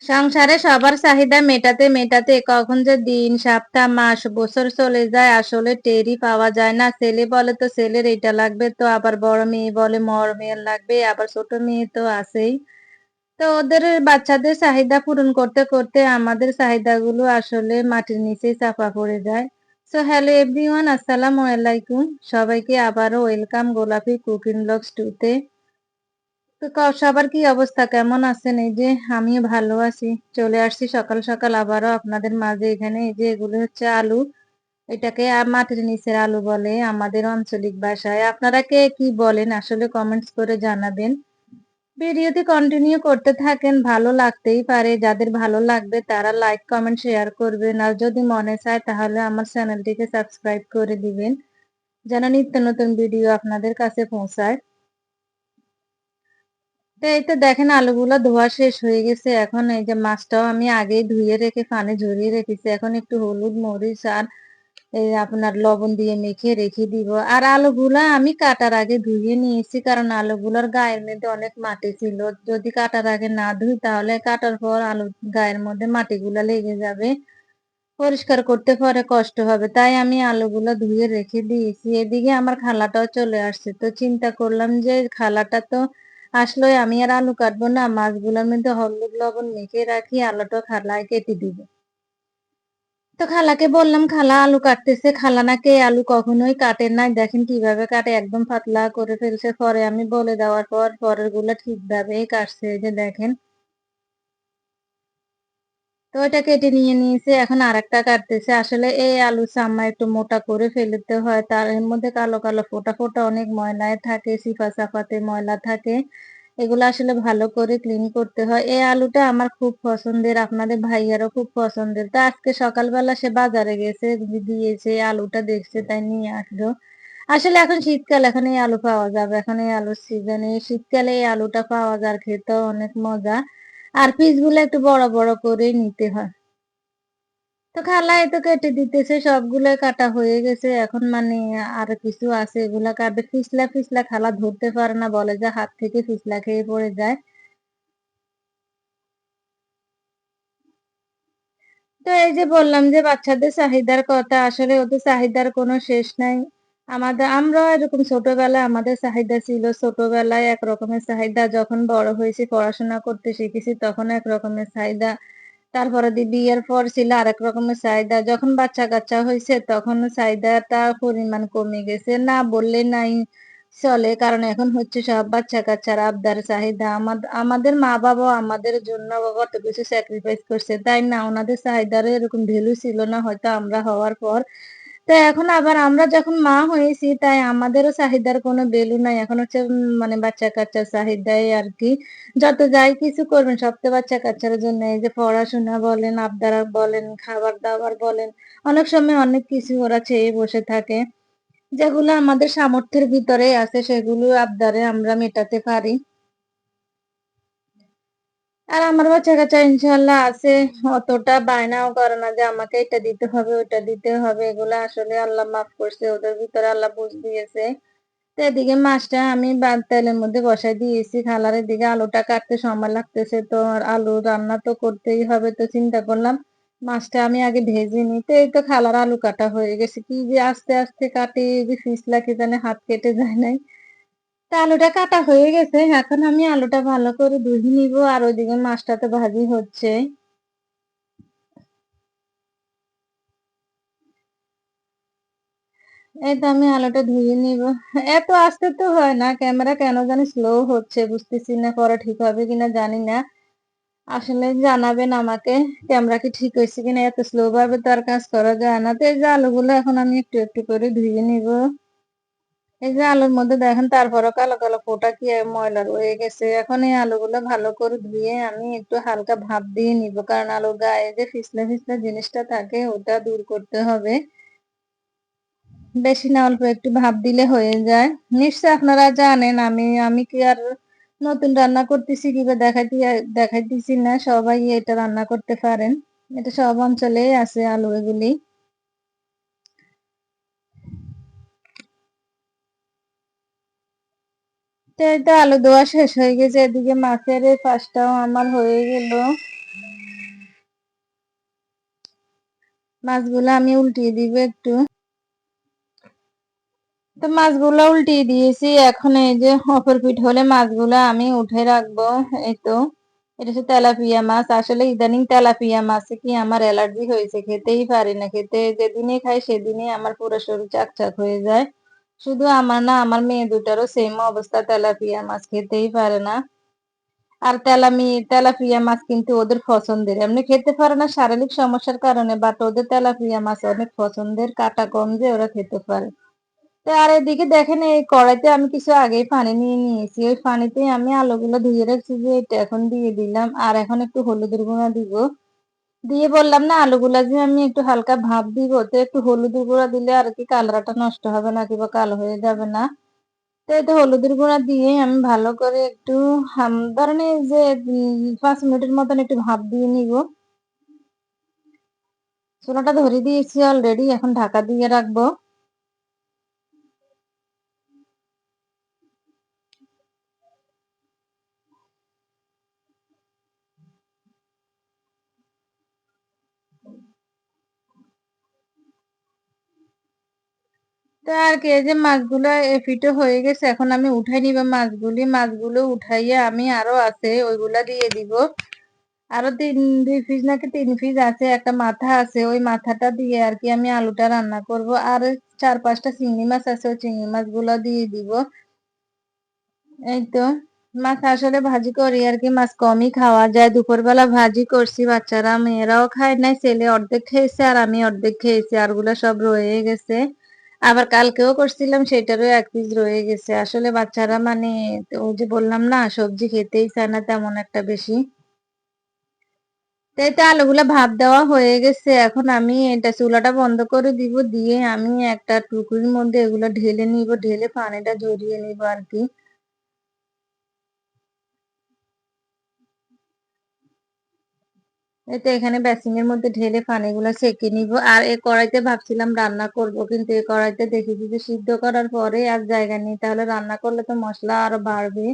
সংসারে সবার চাহিদা মেটাতে মেটাতে কখন যে দিন সপ্তাহ মাস বছর চলে যায় আসলে টেরই পাওয়া যায় না। ছেলে বলে তো ছেলের এটা লাগবে, তো আবার বড় মেয়ে বলে বড় মেয়ের লাগবে, আবার ছোট মেয়ে তো আছেই। তো ওদের বাচ্চাদের চাহিদা পূরণ করতে করতে আমাদের চাহিদাগুলো আসলে মাটির নিচেই চাপা পড়ে যায়। সো হ্যালো এভরিওয়ান, আসসালামু আলাইকুম। সবাইকে আবারও ওয়েলকাম গোলাপি কুকিং ব্লগস 2 তে। তো সবার কি অবস্থা, কেমন আছেন? এই যে আমিও ভালো আছি। চলে আসছি সকাল সকাল আবারও আপনাদের মাঝে। এখানে এই যে এগুলো হচ্ছে আলু। এটাকে মাটির নিচের আলু বলে আমাদের আঞ্চলিক ভাষায়। আপনারা কে কি বলেন আসলে কমেন্টস করে জানাবেন। ভিডিওটি কন্টিনিউ করতে থাকেন, ভালো লাগতেই পারে। যাদের ভালো লাগবে তারা লাইক কমেন্ট শেয়ার করবেন, আর যদি মনে চায় তাহলে আমার চ্যানেলটিকে সাবস্ক্রাইব করে দিবেন যেন নিত্য নতুন ভিডিও আপনাদের কাছে পৌঁছায়। তো এই তো দেখেন আলুগুলো ধোয়া শেষ হয়ে গেছে। এখন এই যে মাছটাও আমি আগেই ধুয়ে রেখে পানি ঝরিয়ে রেখেছি। এখন একটু হলুদ মরিচ আর এই আপনার লবণ দিয়ে মেখে রেখে দিব। আর আলুগুলা আমি কাটার আগে ধুয়ে নিয়েছি, কারণ আলুগুলার গায়ের মধ্যে অনেক মাটি ছিল। যদি কাটার আগে না ধুই তাহলে কাটার পর আলু গায়ের মধ্যে মাটিগুলা লেগে যাবে, পরিষ্কার করতে পরে কষ্ট হবে। তাই আমি আলুগুলা ধুয়ে রেখে দিয়েছি। এদিকে আমার খালাটাও চলে আসছে, তো চিন্তা করলাম যে খালাটা তো আসলে আমি আর আলু কাটবো না, মাছগুলোর মধ্যে হলুদ লবণ মেখে রাখি, আলুটা খালায় কেটে দিব। তো খালাকে বললাম, খালা আলু কাটতেছে। খালা নাকি আলু কখনোই কাটে নাই, দেখেন কিভাবে কাটে, একদম পাতলা করে ফেলছে। পরে আমি বলে দেওয়ার পর পরের গুলা ঠিকভাবে কাটছে, এই যে দেখেন। তো ওইটা কেটে নিয়ে নিয়েছে, এখন আরেকটা কাটতেছে। আসলে এই আলু চাম্মা একটু মোটা করে ফেলতে হয়, তার এর মধ্যে কালো কালো ফোটা ফোটা অনেক ময়লায় থাকে, সিফা সাফাতে ময়লা থাকে। এগুলো আসলে ভালো করে ক্লিন করতে হয়। এই আলুটা আমার খুব পছন্দের, আপনাদের ভাইয়ারও খুব পছন্দের। তো আজকে সকালবেলা সে বাজারে গেছে, দিয়েছে আলুটা দেখছে তাই নিয়ে আসলো। আসলে এখন শীতকাল, এখন এই আলু পাওয়া যাবে, এখন এই আলুর সিজনে শীতকালে এই আলুটা পাওয়া যায়, খেতেও অনেক মজা। আর পিস গুলো একটু বড় বড় করে নিতে হয়। তো খালা এই তো কেটে দিতেছে, সবগুলো কাটা হয়ে গেছে। এখন মানে আর কিছু আছে, এগুলা কাটবে। ফিসলা ফিসলা খালা ধরতে পারে না, বলে যে হাত থেকে ফিসলা খেয়ে পড়ে যায়। তো এই যে বললাম যে বাচ্চাদের চাহিদার কথা, আসলে ওদের চাহিদার কোনো শেষ নাই। আমরা এরকম ছোটবেলায় আমাদের চাহিদা ছিল, ছোটবেলায় এক রকমের চাহিদা, যখন বড় হয়েছি পড়াশোনা করতে শিখেছি তখন এক রকমের চাহিদা, তারপরে বিয়ের পর ছিল আরেক রকমের চাহিদা, যখন বাচ্চা কাচ্চা হয়েছে তখন চাহিদাটা পরিমাণ কমে গেছে, না বললে নাই চলে। কারণ এখন হচ্ছে সব বাচ্চা কাচ্চার আবদার চাহিদা। আমাদের মা বাবা আমাদের জন্য কত কিছু স্যাক্রিফাইস করছে, তাই না? ওনাদের চাহিদারও এরকম ভ্যালু ছিল না হয়তো আমরা হওয়ার পর। তো এখন আবার আমরা যখন মা হয়েছি তাই আমাদেরও চাহিদার কোনো ভ্যালু নাই। এখন হচ্ছে মানে বাচ্চা কাচ্চার চাহিদাই আর কি। যত যাই কিছু করবেন সব তো বাচ্চা কাচ্চার জন্য। এই যে পড়াশোনা বলেন, আবদার বলেন, খাবার দাবার বলেন, অনেক সময় অনেক কিছু ওরা চেয়ে বসে থাকে। যেগুলো আমাদের সামর্থ্যের ভিতরে আছে সেগুলো আবদারে আমরা মেটাতে পারি। আর আমার বাচ্চা-কাচ্চা ইনশাআল্লাহ আছে। অতটা বায়নাও করে না যে আমাকে এটা দিতে হবে, ওটা দিতে হবে। এগুলা আসলে আল্লাহ মাফ করছে। ওদের ভিতরে আল্লাহ বুঝ দিয়েছে। তো এদিকে মাছটা আমি তেলের মধ্যে বসায় দিয়েছি। খালার এদিকে আলুটা কাটতে সময় লাগতেছে। তো আর আলু রান্না তো করতেই হবে। তো চিন্তা করলাম মাছটা আমি আগে ভেজে নিই। তো এই তো খালার আলু কাটা হয়ে গেছে। কি যে আস্তে আস্তে কাটি, যে ফিসলা কি জানি হাত কেটে যায় নাই। তা আলুটা কাটা হয়ে গেছে। এখন আমি আলুটা ভালো করে ধুয়ে নিব, আর ওইদিকে মাছটা তো ভাজি হচ্ছে। এই তো আমি আলুটা ধুয়ে নিব। এত আস্তে তো হয় না, ক্যামেরা কেন জানি স্লো হচ্ছে, বুঝতেছি না। পরে ঠিক হবে কিনা জানি না। আসলে জানাবেন আমাকে ক্যামেরা কি ঠিক হয়েছে কিনা, এত স্লো ভাবে তো আর কাজ করা যায় না। তো এই যে আলুগুলো এখন আমি একটু একটু করে ধুয়ে নিব। এই যে আলুর মধ্যে দেখেন তারপরও কালো কালো ফোঁটা কি ময়লা রয়ে গেছে। এখন এই আলুগুলো ভালো করে ধুয়ে আমি একটু হালকা ভাপ দিয়ে নিব, কারণ আলুর গায়ে যে ফিসলা ফিসলা জিনিসটা থাকে ওটা দূর করতে হবে। বেশি না, অল্প একটু ভাপ দিলে হয়ে যায়। নিশ্চয় আপনারা জানেন, আমি আমি কি আর নতুন রান্না করতেছি কিংবা দেখাইতেছি না, সবাই এটা রান্না করতে পারেন। এটা সব অঞ্চলেই আছে আলু এগুলি। তো এই তো আলু দেওয়া শেষ হয়ে গেছে, এদিকে মাছের এই পাশটাও আমার হয়ে গেল। মাছগুলো আমি উল্টিয়ে দিব একটু। তো মাছগুলো উল্টিয়ে দিয়েছি, এখন এই যে অপর পিঠ হলে মাছগুলো আমি উঠে রাখবো। এই তো এটা হচ্ছে তেলাপিয়া মাছ। আসলে ইদানিং তেলাপিয়া মাছে কি আমার অ্যালার্জি হয়েছে, খেতেই পারি না। খেতে যেদিনে খাই সেদিনে আমার পুরো শরীর চাকচাক হয়ে যায়। শুধু আমার না, আমার মেয়ে দুটারও সেম অবস্থা, তেলাপিয়া মাছ খেতেই পারে না। আর তেলাপিয়া মাছ কিন্তু ওদের পছন্দের, এমনি খেতে পারে না শারীরিক সমস্যার কারণে, বাট ওদের তেলাপিয়া মাছ অনেক পছন্দের, কাটা কম যে ওরা খেতে পারে। তো আর এদিকে দেখেন, এই কড়াইতে আমি কিছু আগেই পানি নিয়ে নিয়েছি, ওই পানিতে আমি আলুগুলো ধুয়ে রাখছি যে এটা এখন দিয়ে দিলাম। আর এখন একটু হলুদের গুঁড়া দিব, দিয়ে বললাম না আলুগুলা যে আমি একটু হালকা ভাপ দিব, তো একটু হলুদের গুঁড়া দিলে আর কি কালারটা নষ্ট হবে না, কিংবা কালো হয়ে যাবে না। তো এই তো হলুদের গুঁড়া দিয়ে আমি ভালো করে একটু ধরেন এই যে 5 মিনিটের মতন একটু ভাপ দিয়ে নিব। চুলাটা ধরে দিয়েছি অলরেডি, এখন ঢাকা দিয়ে রাখবো। তো আর কি, এই যে মাছগুলো এপিঠো হয়ে গেছে, এখন আমি উঠাই নিব মাছগুলো উঠাইয়া আমি আরো আছে ওইগুলা দিয়ে দিব। আরো 2 পিস নাকি 3 পিস আছে, একটা মাথা আছে, ওই মাথাটা দিয়ে আর কি আমি আলুটা রান্না করব। আর 4-5টা চিংড়ি মাছ আছে, ওই চিংড়ি মাছগুলো দিয়ে দিব। এই তো মাছ আসলে ভাজি করি আর কি, মাছ কমই খাওয়া যায়। দুপুরবেলা ভাজি করছি, বাচ্চারা মেয়েরাও খায় নাই, ছেলে অর্ধেক খেয়েছে আর আমি অর্ধেক খেয়েছি, আর গুলা সব রয়ে গেছে। আবার কালকেও করছিলাম, সেটারও 1 পিস রয়ে গেছে। আসলে বাচ্চারা মানে, ওই যে বললাম না, সবজি খেতেই চায় না তেমন একটা বেশি। তাই তো আলুগুলা ভাপ দেওয়া হয়ে গেছে, এখন আমি এটা চুলাটা বন্ধ করে দিব, দিয়ে আমি একটা টুকরির মধ্যে এগুলো ঢেলে নিব, ঢেলে পানিটা ঝরিয়ে নিব আর কি। এই তো এখানে বেসিং এর মধ্যে ঢেলে পানিগুলো সেকে নিব। আর এই কড়াইতে ভাবছিলাম রান্না করব, কিন্তু এই কড়াইতে দেখেছি যে সিদ্ধ করার পরে আর জায়গা নেই, তাহলে রান্না করলে তো মশলা আরো বাড়বে।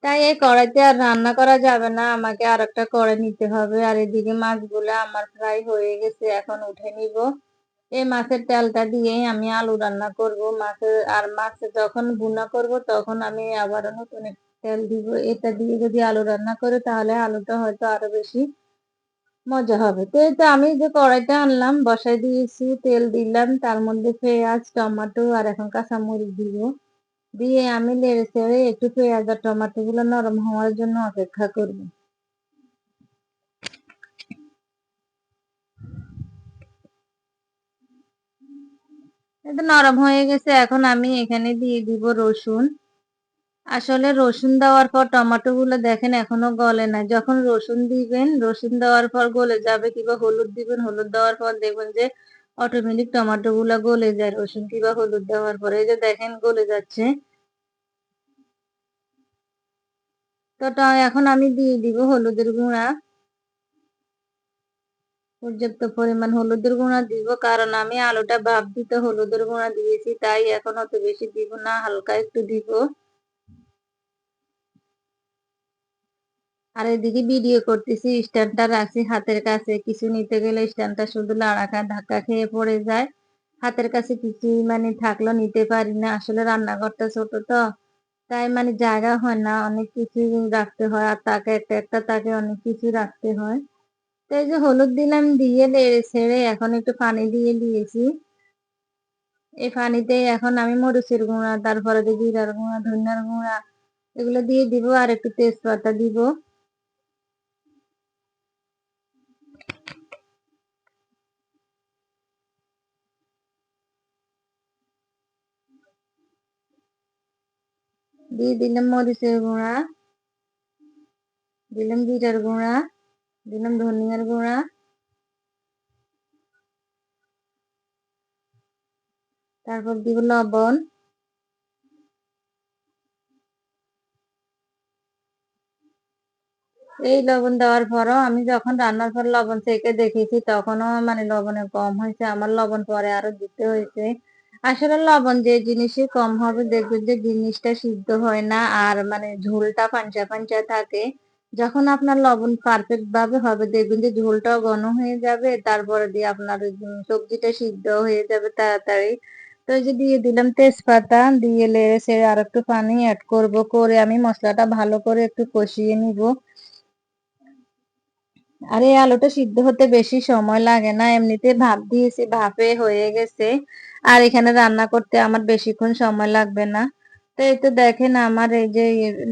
তাই এই কড়াইতে আর রান্না করা যাবে না, আমাকে আর একটা কড়াই নিতে হবে। আর এদিকে মাছগুলো আমার ফ্রাই হয়ে গেছে, এখন উঠে নিব। এই মাছের তেলটা দিয়ে আমি আলু রান্না করব। মাছ যখন ভুনা করব তখন আমি আবার নতুন একটা তেল দিব। এটা দিয়ে যদি আলু রান্না করে তাহলে আলুটা হয়তো আরো বেশি মজা হবে। তো এই তো আমি যে কড়াইটা আনলাম, বসাই দিয়েছি, তেল দিলাম, তার মধ্যে পেঁয়াজ, টমেটো আর এখন কাঁচামরিচ দিব। দিয়ে আমি নেড়ে চেড়ে একটু পেঁয়াজ আর টমেটো গুলো নরম হওয়ার জন্য অপেক্ষা করব। এটা নরম হয়ে গেছে, এখন আমি এখানে দিয়ে দিব রসুন। আসলে রসুন দেওয়ার পর টমেটো গুলো দেখেন এখনো গলে না, যখন রসুন দিবেন, রসুন দেওয়ার পর গলে যাবে, কিংবা হলুদ দিবেন, হলুদ দেওয়ার পর দেখবেন যে অটোমেটিক টমেটো গুলা গলে যায় রসুন কিংবা হলুদ দেওয়ার পরে, এই যে দেখেন গলে যাচ্ছে। তো এখন আমি দিয়ে দিব হলুদের গুঁড়া, পর্যাপ্ত পরিমাণ হলুদের গুঁড়া দিব, কারণ আমি আলুটা ভাপ দিতে হলুদের গুঁড়া দিয়েছি, তাই এখন অত বেশি দিব না, হালকা একটু দিব। আর এদিকে ভিডিও করতেছি, স্ট্যান্ডটা রাখছি হাতের কাছে, কিছু নিতে গেলে স্ট্যান্ডটা শুধু ধাক্কা খেয়ে পড়ে যায়। হাতের কাছে কিছু মানে থাকলেও নিতে পারি না, আসলে রান্নাঘরটা ছোট তো, তাই মানে জায়গা হয় না, অনেক কিছু রাখতে হয়, আর তাকে একটা একটা তাকে অনেক কিছু রাখতে হয়। তো এই যে হলুদ দিলাম, দিয়ে নেড়ে ছেড়ে এখন একটু পানি দিয়ে দিয়েছি। এই পানিতে এখন আমি মরিচের গুঁড়া, তারপরে জিরার গুঁড়া, ধনিয়ার গুঁড়া এগুলো দিয়ে দিব, আর একটু তেজপাতা দিব। দিয়ে দিলাম মরিচের গুঁড়া, দিলাম জিরার গুঁড়া, দিলাম ধনিয়ার গুঁড়া, তারপর দিব লবণ। এই লবণ দেওয়ার পরও আমি যখন রান্নার পর লবণ চেখে দেখেছি, তখনও মানে লবণে কম হয়েছে, আমার লবণ পরে আরো দিতে হয়েছে। আসলে লবণ যে জিনিসই কম হবে দেখবেন যে জিনিসটা সিদ্ধ হয় না, আর মানে ঝোলটা পাঞ্চা পাঞ্চা থাকে। যখন আপনার লবণ পারফেক্ট ভাবে হবে দেখবেন যে ঝোলটাও ঘন হয়ে যাবে। তারপরে দিয়ে আপনার সবজিটা সিদ্ধ হয়ে যাবে তাড়াতাড়ি। তো এই যে দিয়ে দিলাম তেজপাতা, দিয়ে নেড়ে চেড়ে আরেকটু পানি এড করব। করে আমি মসলাটা ভালো করে একটু কষিয়ে নিব। আর এই আলুটা সিদ্ধ হতে বেশি সময় লাগে না, এমনিতে ভাপ দিয়েছি, ভাপে হয়ে গেছে। আর এখানে রান্না করতে আমার বেশিক্ষণ সময় লাগবে না। তো এই তো দেখেন আমার এই যে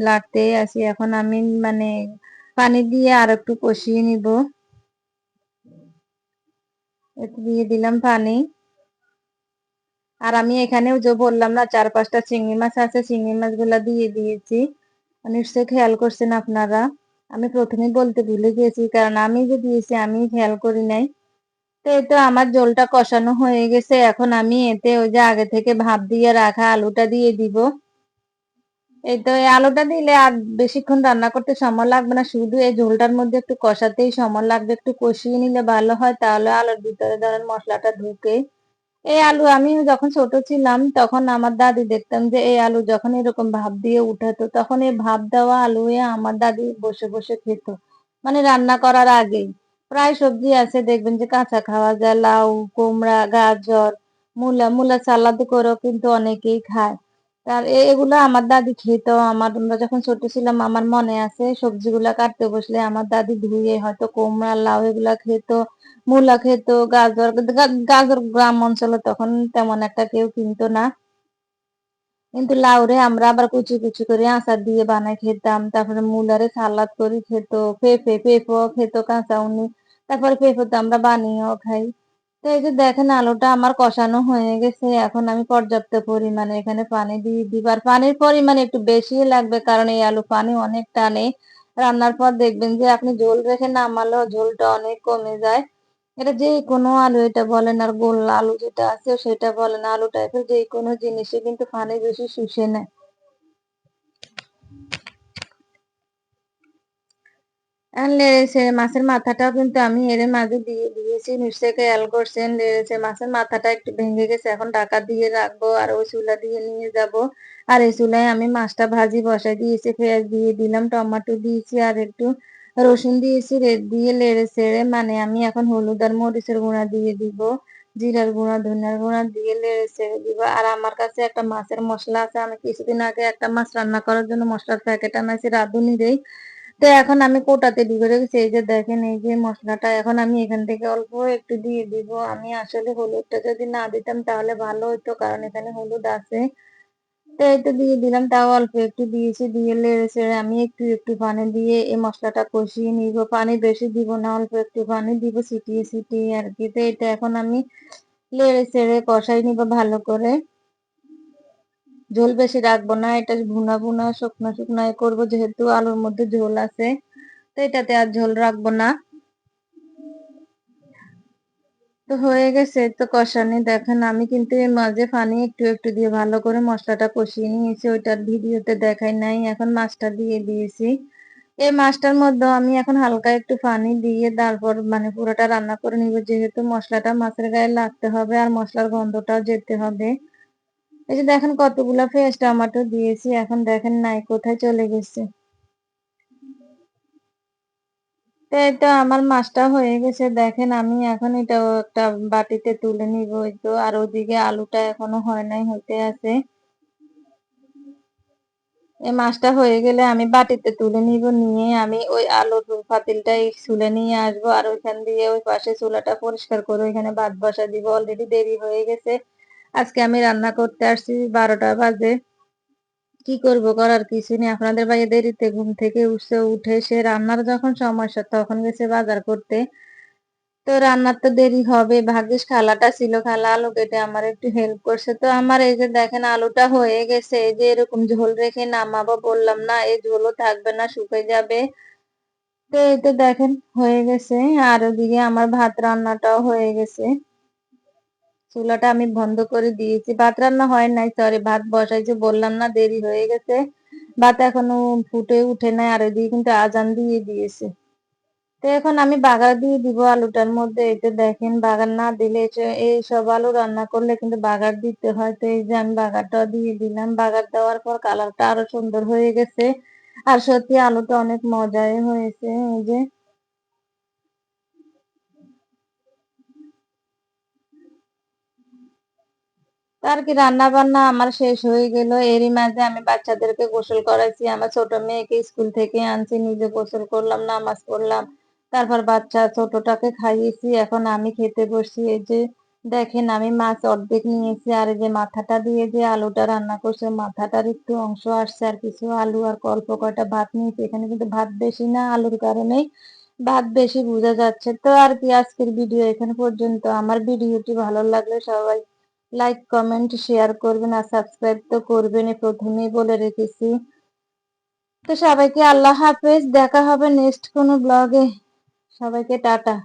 লাড়তেই আছি, এখন আমি মানে পানি দিয়ে আর একটু কষিয়ে নিব। একটু দিয়ে দিলাম পানি। আর আমি এখানেও যে বললাম না 4-5টা চিংড়ি মাছ আছে, চিংড়ি মাছগুলা দিয়ে দিয়েছি। নিশ্চয়ই খেয়াল করছেন আপনারা। আমি প্রথমেই বলতে ভুলে গিয়েছি, কারণ আমি যে দিয়েছি আমি খেয়াল করি নাই। তো এই তো আমার ঝোলটা কষানো হয়ে গেছে, এখন আমি এতে ওই যে আগে থেকে ভাপ দিয়ে রাখা আলুটা দিয়ে দিব। এই তো এই আলুটা দিলে আর বেশিক্ষণ রান্না করতে সময় লাগবে না, শুধু এই ঝোলটার মধ্যে একটু কষাতেই সময় লাগবে। একটু কষিয়ে নিলে ভালো হয়, তাহলে আলুর ভিতরে ধরেন মশলাটা ঢুকে। এই আলু আমি যখন ছোট ছিলাম তখন আমার দাদি দেখতাম যে এই আলু যখন এরকম ভাপ দিয়ে উঠাতো, তখন এই ভাপ দেওয়া আলু আমার দাদি বসে বসে খেত, মানে রান্না করার আগেই। প্রায় সবজি আছে দেখবেন যে কাঁচা খাওয়া যায়, লাউ, কুমড়া, গাজর, মূলা সালাদ করেও কিন্তু অনেকেই খায়। আর এগুলো আমার দাদি খেত। আমরা যখন ছোট ছিলাম আমার মনে আছে, সবজিগুলা কাটতে বসলে আমার দাদি ধুয়ে হয়তো কুমড়া, লাউ এগুলা খেত, মূলা খেত, গাজর, কিন্তু গাজর গ্রাম অঞ্চলে তখন তেমন একটা কেউ কিনতো না। কিন্তু লাউরে আমরা আবার কুচি কুচি করে আচার দিয়ে বানাই খেতাম। তারপরে মূলারে সালাদ করে খেত, পেঁপেও খেত কাঁচা উনি। তারপরে পেঁপে তো আমরা বানিয়েও খাই। তো এই যে দেখেন আলুটা আমার কষানো হয়ে গেছে, এখন আমি পর্যাপ্ত পরিমাণে এখানে পানি দিয়ে দিব। আর পানির পরিমাণ একটু বেশি লাগবে, কারণ এই আলু পানি অনেক টানে। রান্নার পর দেখবেন যে আপনি ঝোল রেখে নামালেও ঝোলটা অনেক কমে যায়। এটা যে কোনো আলু, এটা বলেন আর গোল আলু যেটা আছে সেটা বলেন, আলু টাইপের যে কোনো জিনিসে কিন্তু পানি বেশি শুষে নেয়। আর লেড়েছে মাছের মাথাটাও কিন্তু আমি এর মাঝে দিয়ে দিয়েছি, নিশ্চয়ই খেয়াল করছেন। লেড়েছে মাছের মাথাটা একটু ভেঙে গেছে, এখন ঢাকা দিয়ে রাখবো আর ওই চুলা দিয়ে নিয়ে যাব। আর এই চুলায় আমি মাছটা ভাজি বসাই দিয়েছি, পেঁয়াজ দিয়ে দিলাম, টমেটো দিয়েছি আর একটু রসুন দিয়েছি। দিয়ে লেড়ে ছেড়ে মানে আমি এখন হলুদ আর মরিচের গুঁড়া দিয়ে দিব, জিরার গুঁড়া, ধনিয়ার গুঁড়া দিয়ে লেড়ে ছেড়ে দিব। আর আমার কাছে একটা মাছের মশলা আছে, আমি কিছুদিন আগে একটা মাছ রান্না করার জন্য মশলার প্যাকেট আনাইছি রাঁধুনিরই। তো এখন আমি কোটাতে ঢুকে রেখেছি, এই যে দেখেন এই যে মশলাটা, এখন আমি এখান থেকে অল্প একটু দিয়ে দিব। আমি আসলে হলুদটা যদি না দিতাম তাহলে ভালো হতো, কারণ এখানে হলুদ আছে। তো এই তো দিয়ে দিলাম, তাও অল্প একটু দিয়েছি। দিয়ে লেড়ে ছেড়ে আমি একটু একটু পানি দিয়ে এই মশলাটা কষিয়ে নিব। পানি বেশি দিব না, অল্প একটু পানি দিব ছিটিয়ে ছিটিয়ে আর কি। তো এটা এখন আমি লেড়ে ছেড়ে কষাই নিব ভালো করে। ঝোল বেশি রাখবো না, এটা ভুনা ভুনা শুকনো শুকনো করবো, যেহেতু আলুর মধ্যে ঝোল আছে। তো এটাতে আর ঝোল রাখবো না। তো হয়ে গেছে তো কষানি, দেখেন আমি কিন্তু এর মাঝে পানি একটু একটু দিয়ে ভালো করে মশলাটা কষিয়ে নিয়েছি, ওইটার ভিডিওতে দেখাই নাই। এখন মাছটা দিয়ে দিয়েছি। এই মাছটার মধ্যে আমি এখন হালকা একটু পানি দিয়ে তারপর মানে পুরোটা রান্না করে নিব, যেহেতু মশলাটা মাছের গায়ে লাগতে হবে আর মশলার গন্ধটাও যেতে হবে। এই যে দেখেন কতগুলা ফ্রেশ টমেটো দিয়েছি, এখন দেখেন নাই কোথায় চলে গেছে। তো এই তো আমার মাছটা হয়ে গেছে, দেখেন আমি এখন এটা একটা বাটিতে তুলে নিব। এই তো আর ওদিকে আলুটা এখনো হয় নাই, হতে আছে। এই মাছটা হয়ে গেলে আমি বাটিতে তুলে নিব, নিয়ে আমি ওই আলুর পাতিলটা ছুলে নিয়ে আসবো। আর ওইখান দিয়ে ওই পাশে চুলাটা পরিষ্কার করে ওইখানে ভাত বসা দিব। অলরেডি দেরি হয়ে গেছে, আজকে আমি রান্না করতে আসছি 12টা বাজে। কি করব, করার কিছু নেই। আপনাদের ভাই দেরিতে ঘুম থেকে উঠে সে রান্নার যখন সমস্যা তখন গেছে বাজার করতে। তো রান্নার তো দেরি হবে, ভাগ্যিস খালাটা ছিল, খালা আলু কেটে আমার একটু হেল্প করছে। তো আমার এই যে দেখেন আলুটা হয়ে গেছে, এই যে এরকম ঝোল রেখে নামাবো বললাম না, এই ঝোলও থাকবে না, শুকিয়ে যাবে। তো এই তো দেখেন হয়ে গেছে। আর ওদিকে আমার ভাত রান্নাটাও হয়ে গেছে, চুলাটা আমি বন্ধ করে দিয়েছি। ভাত রান্না হয় নাই, সরি, ভাত বসাইছি, বললাম না দেরি হয়ে গেছে। ভাত এখনো ফুটে উঠে নাই, আর ওইদিকে কিন্তু আজান দিয়ে দিয়েছে। তো এখন আমি বাগার দিয়ে দিব আলুটার মধ্যে। এই যে দেখেন বাগার না দিলে এই সব আলু রান্না করলে কিন্তু বাগার দিতে হয়। তো এই যে আমি বাগারটা দিয়ে দিলাম, বাগার দেওয়ার পর কালারটা আরো সুন্দর হয়ে গেছে। আর সত্যি আলুটা অনেক মজাই হয়েছে। এই যে আর কি রান্না বান্না আমার শেষ হয়ে গেল। এরই মাঝে আমি বাচ্চাদেরকে গোসল করাইছি। আমার ছোট মেয়েকে স্কুল থেকে আনছি, নিজে গোসল করলাম, নামাজ পড়লাম। তারপর বাচ্চা ছোটটাকে খাইয়েছি। এখন আমি খেতে বসছি। এই যে দেখেন আমি মাছ অর্ধেক নিয়েছি, আর এই যে মাথাটা দিয়ে যে আলুটা রান্না করছে, মাথাটার একটু অংশ আসছে, আর কিছু আলু আর অল্প কয়টা ভাত নিয়েছি। এখানে কিন্তু ভাত বেশি না, আলুর কারণেই ভাত বেশি বোঝা যাচ্ছে। তো আর কি, আজকের ভিডিও এখানে পর্যন্ত। আমার ভিডিওটি ভালো লাগলে সবাই লাইক, কমেন্ট, শেয়ার করবেন, আর সাবস্ক্রাইব তো করবেনই, প্রথমেই বলে রেখেছি। তো সবাইকে আল্লাহ হাফেজ, দেখা হবে নেক্সট কোনো ব্লগে। সবাইকে টাটা।